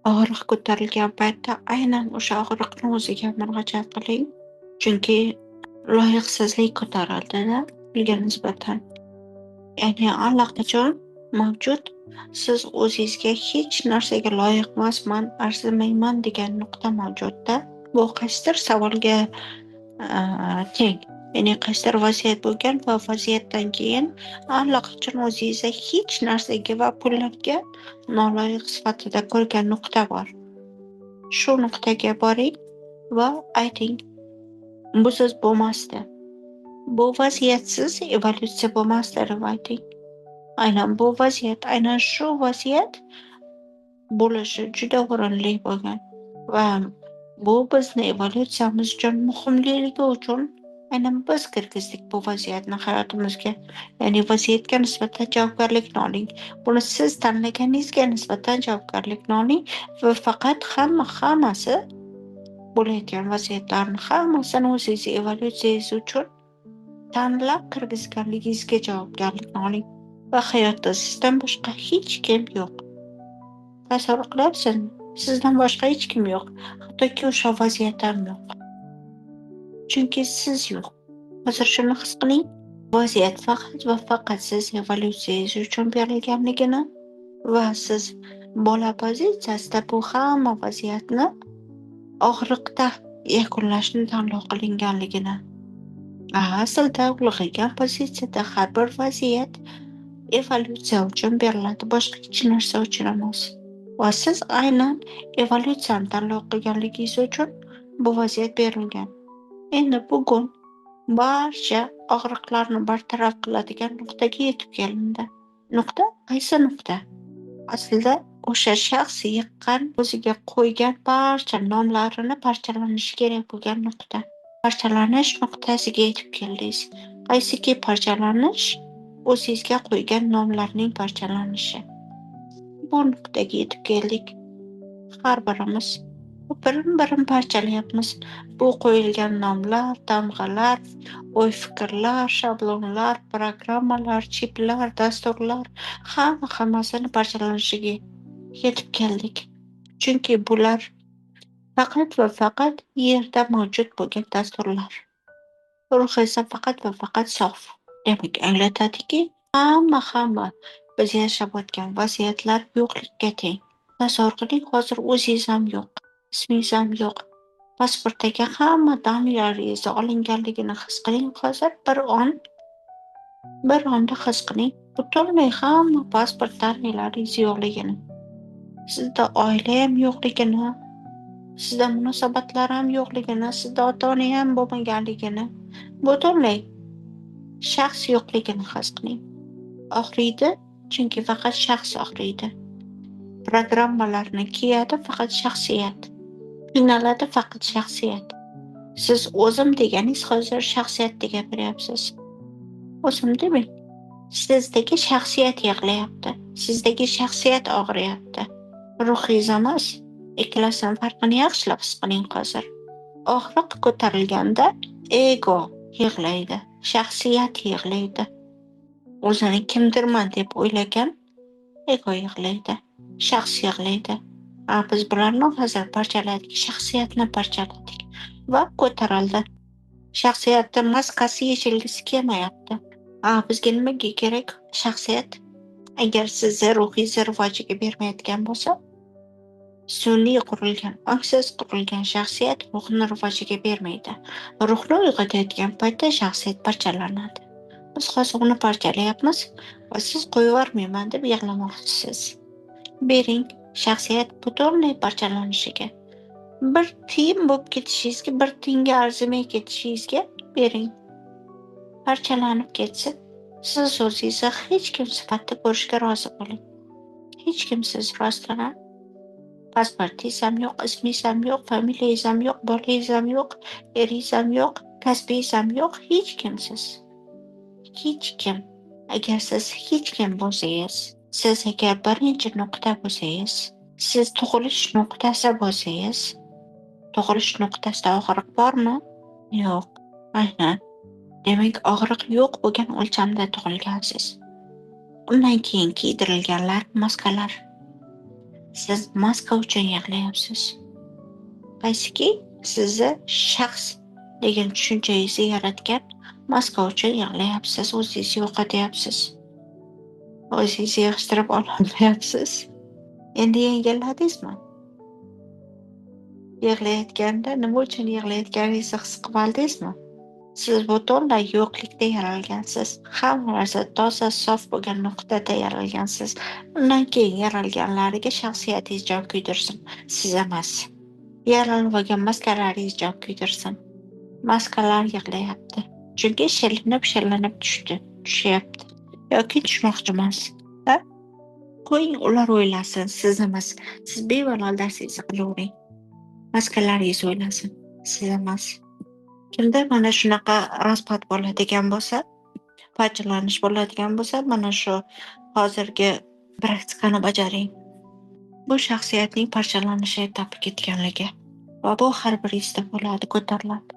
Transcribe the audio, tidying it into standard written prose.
Og'riq ko'tarilgan paytda aynan o'sha og'riqni o'ziga murojaat qiling. Chunki loyiqsizlik ko'tarildida pulga nisbatan. Ya'ni allaqachon mavjud siz o'zingizga hech narsaga loyiq emasman, arzimayman degan nuqta mavjudda. Bu qaysidir savolga teng. Ya'ni qaysidir vaziyat bo'lgan va vaziyatdan keyin allaqachon o'zingizda hech narsaga va pullarga noloyiq sifatida ko'rgan nuqta bor. Shu nuqtaga boring va ayting, bu siz bo'lmasdi. Bu vaziyatsiz evolyutsiya bo'lmasdi deb ayting. Aynan bu vaziyat, aynan shu vaziyat bo'lishi juda o'rinli bo'lgan va bu bizni evolyutsiyamiz uchun muhimligi uchun aynan biz kirgizdik bu vaziyatni hayotimizga. Ya'ni vaziyatga nisbatan javobgarlikni oling. Buni siz tanlaganingizga nisbatan javobgarlikni oling va faqat hammasi bo'layotgan vaziyatlarni hammasini o'zingiz evolyutsiyangiz uchun tanlab kirgizganligingizga javobgarlikni oling va hayotda sizdan boshqa hech kim yo'q. Tasavvur qilyapsizmi? Sizdan boshqa hech kim yo'q. Hattoki o'sha vaziyat ham yo'q. Chunki siz yo'q. Hozir shuni his qiling. Vaziyat faqat va faqat siz evolyutsiyangiz uchun berilganligini va siz bola pozitsiyasida bu hamma vaziyatni og'riqda yakunlashni tanlov qilinganligini. Aslida ulg'aygan pozitsiyada har bir vaziyat evolyutsiya uchun beriladi, boshqa hech narsa uchun emas. Va siz aynan evolyutsiyani tanlov qilganligingiz uchun bu vaziyat berilgan. Endi bugun barcha og'riqlarni bartaraf qiladigan nuqtaga yetib kelindi. Nuqta qaysi nuqta? Aslida o'sha shaxs yiqqan, o'ziga qo'ygan barcha nomlarini parchalanishi kerak bo'lgan nuqta. Parchalanish nuqtasiga yetib keldingiz. Qaysiki parchalanish? O'zingizga qo'ygan nomlarning parchalanishi. Bu nuqtaga yetib keldik. Har birimiz birin-birin parchalayapmiz. Bu qo'yilgan nomlar, tamg'alar, o'y-fikrlar, shablonlar, programmalar, chiplar, dasturlar hammasini parchalanishiga yetib keldik. Chunki bular faqat va faqat yerda mavjud bo'lgan dasturlar. Ruh esa faqat va faqat sof. Demak, anglatadiki, hamma biz yashab o'tgan vaziyatlar yo'qlikka teng. Tasavvur qiling, hozir o'zingiz ham yo'q, ismingiz ham yo'q. Pasportdagi hamma dangilaringizni olinganligini his qiling hozir bir onda his qiling. Butunlay hamma pasport dangilaringiz yo'qligini. Sizda oila ham yo'qligini, sizda munosabatlar ham yo'qligini, sizda ota-ona ham bo'lmaganligini, butunlay shaxs yo'qligini his qiling. Og'riydi, chunki faqat shaxs og'riydi. Programmalarni kiyadi faqat shaxsiyat. Qiynaladi faqat shaxsiyat. Siz o'zim deganingiz hozir shaxsiyatga gapiryapsiz. O'zim demang. Sizdagi shaxsiyat yig'layapti. Sizdagi shaxsiyat og'riyapti. Ruhingiz emas. Ikkalasining farqini yaxshilab his qiling hozir. Og'riq ko'tarilganda ego yig'laydi, shaxsiyat yig'laydi. O'zini kimdirman deb o'ylagan ego yig'laydi, shaxs yig'laydi. Biz bularni hozir parchaladik, shaxsiyatni parchaladik va ko'tarildi. Shaxsiyatni maskasi yechilgisi kelmayapti. Bizga nimaga kerak shaxsiyat? Agar sizni ruhingizni rivojiga bermayotgan bo'lsa, sun'iy qurilgan, ongsiz qurilgan shaxsiyat ruhni rivojiga bermaydi. Ruhni uyg'otayotgan paytda shaxsiyat parchalanadi. Biz hozir uni parchalayapmiz va siz qo'yivermayman deb yig'lamoqchisiz. Bering shaxsiyat butunlay parchalanishiga. Bir tiyin bo'lib ketishingizga, bir tiyinga arzimay ketishingizga bering. Parchalanib ketsin. Siz o'zingizni hech kim sifatida ko'rishga rozi bo'ling. Hech kimsiz rostdan. Pasportingiz ham yo'q, ismingiz ham yo'q, familiyangiz ham yo'q, bolangiz ham yo'q, eringiz ham yo'q, kasbingiz ham yo'q, hech kimsiz. Hech kim. Agar siz hech kim bo'lsangiz, siz agar birinchi nuqta bo'lsangiz, siz tug'ilish nuqtasi bo'lsangiz, tug'ilish nuqtasida og'riq bormi? Yo'q. Aynan. Demak, og'riq yo'q bo'lgan o'lchamda tug'ilgansiz. Undan keyin kiydirilganlar maskalar. Siz maska uchun yig'layapsiz. Qaysiki sizni shaxs degan tushunchangizni yaratgan maska uchun yig'layapsiz, o'zingizni yo'qotyapsiz. O'zingizni yig'ishtirib ololmayapsiz. Endi yengalladingizmi? Yig'layotganda nima uchun yig'layotganingizni his qilib oldingizmi? Siz butunlay yo'qlikda yaralgansiz. Hamma narsa toza, sof bo'lgan nuqtada yaralgansiz. Undan keyin yaralganlariga shaxsiyatingiz jon kuydirsin, siz emas. Yaralib olgan maskalaringiz jon kuydirsin. Maskalar yig'layapti. Chunki shilinib tushyapti. Yoki tushmoqchi emas. Qo'ying, ular o'ylasin, siz emas. Siz bemalol darsingizni qilavering. Maskalaringiz o'ylasin, siz emas. Kimda mana shunaqa raspad bo'ladigan bo'lsa, parchalanish bo'ladigan bo'lsa, mana shu hozirgi praktikani bajaring. Bu shaxsiyatning parchalanishi etapi ketganligi va bu har biringizda bo'ladi, ko'tariladi.